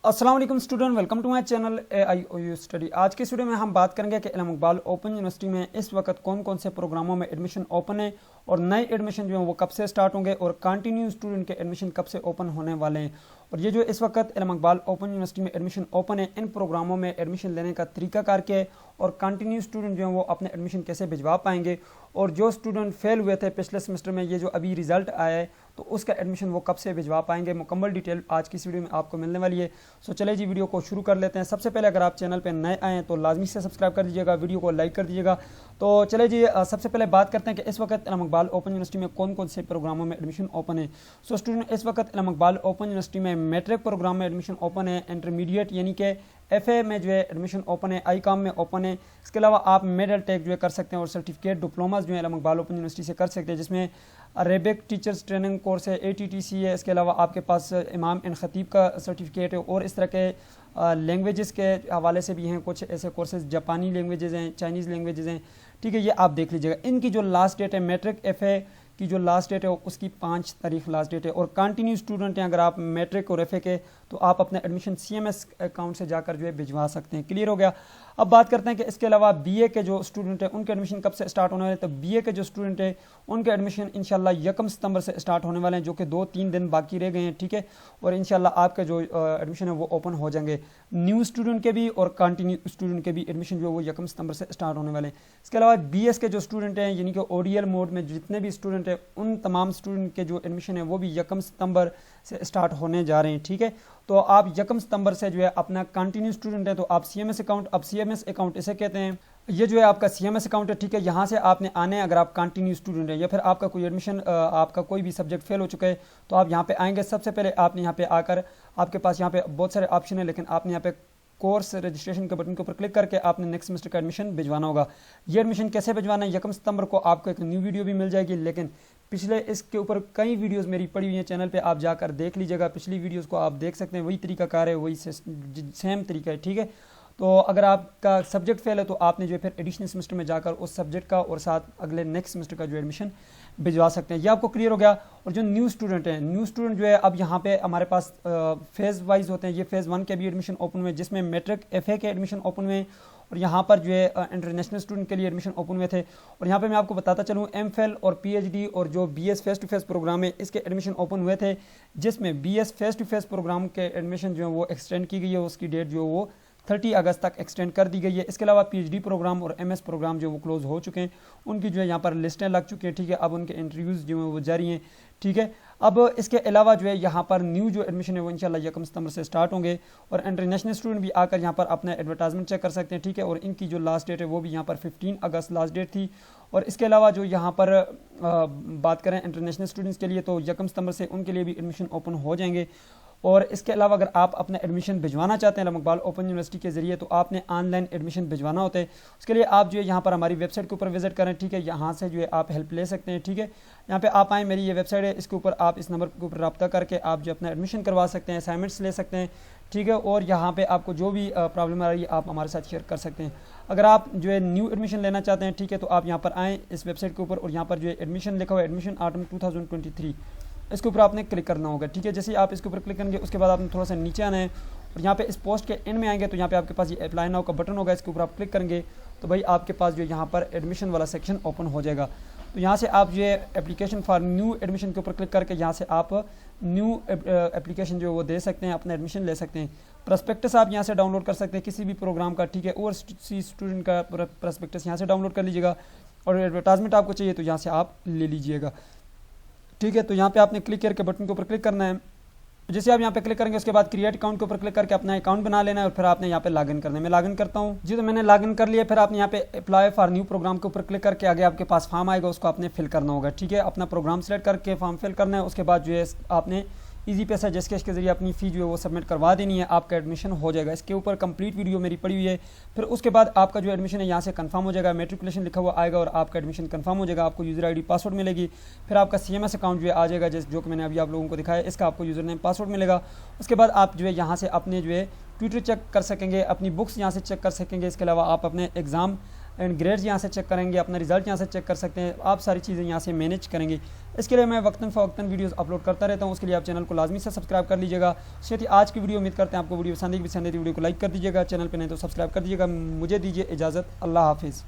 अस्सलाम वालेकुम student, welcome to my channel AIOU study. आज के इस वीडियो में हम बात करेंगे कि इल्म इकबाल ओपन यूनिवर्सिटी में इस वक्त कौन कौन से प्रोग्रामों में एडमिशन ओपन है और नए एडमिशन जो हैं वो कब से स्टार्ट होंगे और कंटिन्यू स्टूडेंट के एडमिशन कब से ओपन होने वाले हैं। और ये जो इस वक्त इल्म इकबाल ओपन यूनिवर्सिटी में एडमिशन ओपन है, इन प्रोग्रामों में एडमिशन लेने का तरीकाकार क्या है और कंटिन्यू स्टूडेंट जो हैं वो अपने एडमिशन कैसे भिजवा पाएंगे, और जो स्टूडेंट फेल हुए थे पिछले सेमेस्टर में ये जो अभी रिजल्ट आया है तो उसका एडमिशन वो कब से भिजवा पाएंगे, मुकम्मल डिटेल आज की इस वीडियो में आपको मिलने वाली है। सो चले जी वीडियो को शुरू कर लेते हैं। सबसे पहले अगर आप चैनल पे नए आए हैं तो लाजमी से सब्सक्राइब कर दीजिएगा, वीडियो को लाइक कर दीजिएगा। तो चले जी सबसे पहले बात करते हैं कि इस वक्त इल्म इकबाल ओपन यूनिवर्सिटी में कौन कौन से प्रोग्रामों में एडमिशन ओपन है। सो स्टूडेंट, इस वक्त इल्म इकबाल ओपन यूनिवर्सिटी में मैट्रिक प्रोग्राम में एडमिशन ओपन है, इंटरमीडिएट यानी कि FA में जो है एडमिशन ओपन है, ICOM में ओपन है। इसके अलावा आप मिडल टेक जो है कर सकते हैं और सर्टिफिकेट डिप्लोमास जो है इल्म इकबाल ओपन यूनिवर्सिटी से कर सकते हैं, जिसमें अरेबिक टीचर्स ट्रेनिंग कोर्स है, ATTC है। इसके अलावा आपके पास इमाम एंड ख़तीब का सर्टिफिकेट है और इस तरह के लैंग्वेजेस के हवाले से भी हैं कुछ ऐसे कोर्सेज, जापानी लैंग्वेजेस हैं, चाइनीज़ लैंग्वेजेस हैं। ठीक है, ये आप देख लीजिएगा। इनकी जो लास्ट डेट है मैट्रिक FA की जो लास्ट डेट है उसकी 5 तारीख लास्ट डेट है। और कंटिन्यू स्टूडेंट हैं अगर आप मैट्रिक और FA के, तो आप अपना एडमिशन CMS अकाउंट से जाकर जो है भिजवा सकते हैं। क्लियर हो गया। अब बात करते हैं कि इसके अलावा BA के जो स्टूडेंट हैं उनके एडमिशन कब से स्टार्ट होने वाले हैं। तो BA के जो स्टूडेंट हैं उनके एडमिशन इंशाल्लाह 1 सितंबर से स्टार्ट होने वाले हैं, जो कि 2-3 दिन बाकी रह गए हैं। ठीक है, और इंशाल्लाह आपके जो एडमिशन है वो ओपन हो जाएंगे, न्यू स्टूडेंट के भी और कंटिन्यू स्टूडेंट के भी एडमिशन जो है वो 1 सितंबर से स्टार्ट होने वाले हैं। इसके अलावा BS के जो स्टूडेंट हैं यानी कि ODL मोड में जितने भी स्टूडेंट हैं उन तमाम स्टूडेंट के जो एडमिशन है वो भी 1 सितंबर से स्टार्ट होने जा रहे हैं। ठीक है, तो आप 1 सितंबर से जो है अपना कंटिन्यू स्टूडेंट है तो आप CMS अकाउंट, अब CMS अकाउंट इसे कहते हैं, ये जो है आपका CMS अकाउंट है। ठीक है, यहाँ से आपने आने अगर आप कंटिन्यू स्टूडेंट है या फिर आपका कोई एडमिशन आपका कोई भी सब्जेक्ट फेल हो चुका है तो आप यहाँ पे आएंगे। सबसे पहले आपने यहाँ पे आकर, आपके पास यहाँ पे बहुत सारे ऑप्शन है, लेकिन आपने यहाँ पे कोर्स रजिस्ट्रेशन के बटन के ऊपर क्लिक करके आपने नेक्स्ट सेमेस्टर का एडमिशन भिजवाना होगा। ये एडमिशन कैसे भिजवाना है, 1 सितंबर को आपको एक न्यू वीडियो भी मिल जाएगी, लेकिन पिछले इसके ऊपर कई वीडियोस मेरी पड़ी हुई हैं चैनल पे, आप जाकर देख लीजिएगा। पिछली वीडियोस को आप देख सकते हैं, वही तरीकाकार है, वही सेम तरीका है। ठीक है, तो अगर आपका सब्जेक्ट फेल है तो आपने जो है फिर एडिशनल सेमेस्टर में जाकर उस सब्जेक्ट का और साथ अगले नेक्स्ट सेमेस्टर का जो एडमिशन भिजवा सकते हैं। ये आपको क्लियर हो गया। और जो न्यू स्टूडेंट हैं, न्यू स्टूडेंट जो है अब यहाँ पे हमारे पास फेज़ वाइज होते हैं। ये फेज़ 1 के भी एडमिशन ओपन हुए, जिसमें मैट्रिक FA के एडमिशन ओपन हुए और यहाँ पर जो है इंटरनेशनल स्टूडेंट के लिए एडमिशन ओपन हुए थे। और यहाँ पे मैं आपको बताता चलूँ MPhil और PhD और जो BS face to face programme है इसके एडमिशन ओपन हुए थे, जिसमें BS face to face programme के एडमिशन जो है वो एक्सटेंड की गई है, उसकी डेट जो है वो 30 अगस्त तक एक्सटेंड कर दी गई है। इसके अलावा PhD प्रोग्राम और MS प्रोग्राम जो वो क्लोज हो चुके हैं, उनकी जो है यहाँ पर लिस्टें लग चुकी हैं। ठीक है, अब उनके इंटरव्यूज़ जो हैं वो जारी हैं। ठीक है, अब इसके अलावा जो है यहाँ पर न्यू जो एडमिशन है वो इंशाल्लाह 1 सितंबर से स्टार्ट होंगे और इंटरनेशनल स्टूडेंट भी आकर यहाँ पर अपना एडवर्टाइजमेंट चेक कर सकते हैं। ठीक है, और इनकी जो लास्ट डेट है वो भी यहाँ पर 15 अगस्त लास्ट डेट थी। और इसके अलावा जो यहाँ पर बात करें इंटरनेशनल स्टूडेंट्स के लिए तो 1 सितंबर से उनके लिए भी एडमिशन ओपन हो जाएंगे। और इसके अलावा अगर आप अपना एडमिशन भिजवाना चाहते हैं इल्म इकबाल ओपन यूनिवर्सिटी के जरिए तो आपने ऑनलाइन एडमिशन भिजवाना होता है। उसके लिए आप जो है यहाँ पर हमारी वेबसाइट के ऊपर विजिट करें। ठीक है, यहाँ से जो है आप हेल्प ले सकते हैं। ठीक है, यहाँ पे आप आएँ, मेरी ये वेबसाइट है, इसके ऊपर आप इस नंबर के ऊपर रब्ता करके आप जो अपना एडमिशन करवा सकते हैं, असाइनमेंट्स ले सकते हैं। ठीक है, और यहाँ पे आपको जो भी प्रॉब्लम आ रही है आप हमारे साथ शेयर कर सकते हैं। अगर आप जो है न्यू एडमिशन लेना चाहते हैं, ठीक है, तो आप यहाँ पर आएँ इस वेबसाइट के ऊपर और यहाँ पर जो है एडमिशन लिखा हुआ है, एडमिशन ऑटम 2023, इसके ऊपर आपने क्लिक करना होगा। ठीक है, जैसे ही आप इसके ऊपर क्लिक करेंगे उसके बाद आपने थोड़ा सा नीचे आना है और यहाँ पे इस पोस्ट के एंड में आएंगे तो यहाँ पे आपके पास ये अप्लाई नाउ का बटन होगा, इसके ऊपर आप क्लिक करेंगे तो भाई आपके पास जो यहाँ पर एडमिशन वाला सेक्शन ओपन हो जाएगा। तो यहाँ से आप जो है एप्लीकेशन फॉर न्यू एडमिशन के ऊपर क्लिक करके यहाँ से आप न्यू एप्लीकेशन जो वो दे सकते हैं, अपना एडमिशन ले सकते हैं। प्रस्पेक्टस आप यहाँ से डाउनलोड कर सकते हैं किसी भी प्रोग्राम का। ठीक है, ओवरसीज स्टूडेंट का प्रस्पेक्टस यहाँ से डाउनलोड कर लीजिएगा और एडवर्टाइजमेंट आपको चाहिए तो यहाँ से आप ले लीजिएगा। ठीक है, तो यहाँ पे आपने क्लिक करके बटन के ऊपर क्लिक करना है। जैसे आप यहाँ पे क्लिक करेंगे उसके बाद क्रिएट अकाउंट के ऊपर क्लिक करके अपना अकाउंट बना लेना है और फिर आपने यहाँ पे लॉगिन करना है। मैं लॉगिन करता हूँ जी, तो मैंने लॉगिन कर लिया। फिर आपने यहाँ पे अप्लाई फॉर न्यू प्रोग्राम के ऊपर क्लिक करके आगे आपके पास फॉर्म आएगा, उसको आपने फिल करना होगा। ठीक है, अपना प्रोग्राम सेलेक्ट करके फॉर्म फिल करना है। उसके बाद जो है आपने इजी पैसा जैस कैश के जरिए अपनी फ़ी जो है वो सबमिट करवा देनी है, आपका एडमिशन हो जाएगा। इसके ऊपर कंप्लीट वीडियो मेरी पड़ी हुई है। फिर उसके बाद आपका जो एडमिशन है यहाँ से कंफर्म हो जाएगा, मेट्रिकुलेशन लिखा हुआ आएगा और आपका एडमिशन कंफर्म हो जाएगा। आपको यूज़र ID पासवर्ड मिलेगी, फिर आपका CMS अकाउंट जो है आ जाएगा, जो कि मैंने अभी आप लोगों को दिखाया, इसका आपको यूज़र नेम पासवर्ड मिलेगा। उसके बाद आप जो है यहाँ से अपने जो है ट्यूटर चेक कर सकेंगे, अपनी बुक्स यहाँ से चेक कर सकेंगे। इसके अलावा आप अपने एग्ज़ाम एंड ग्रेड्स यहाँ से चेक करेंगे, अपना रिजल्ट यहाँ से चेक कर सकते हैं, आप सारी चीज़ें यहाँ से मैनेज करेंगे। इसके लिए मैं वक्तन फ़वक्तन वीडियोस अपलोड करता रहता हूँ, उसके लिए आप चैनल को लाजमी से सब्सक्राइब कर लीजिएगा। साथ आज की वीडियो उम्मीद करते हैं आपको वीडियो पसंद है, वीडियो को लाइक कर दीजिएगा, चैनल पर नहीं तो सब्सक्राइब कर दीजिएगा। मुझे दीजिए इजाज़त, अल्लाह हाफिज़।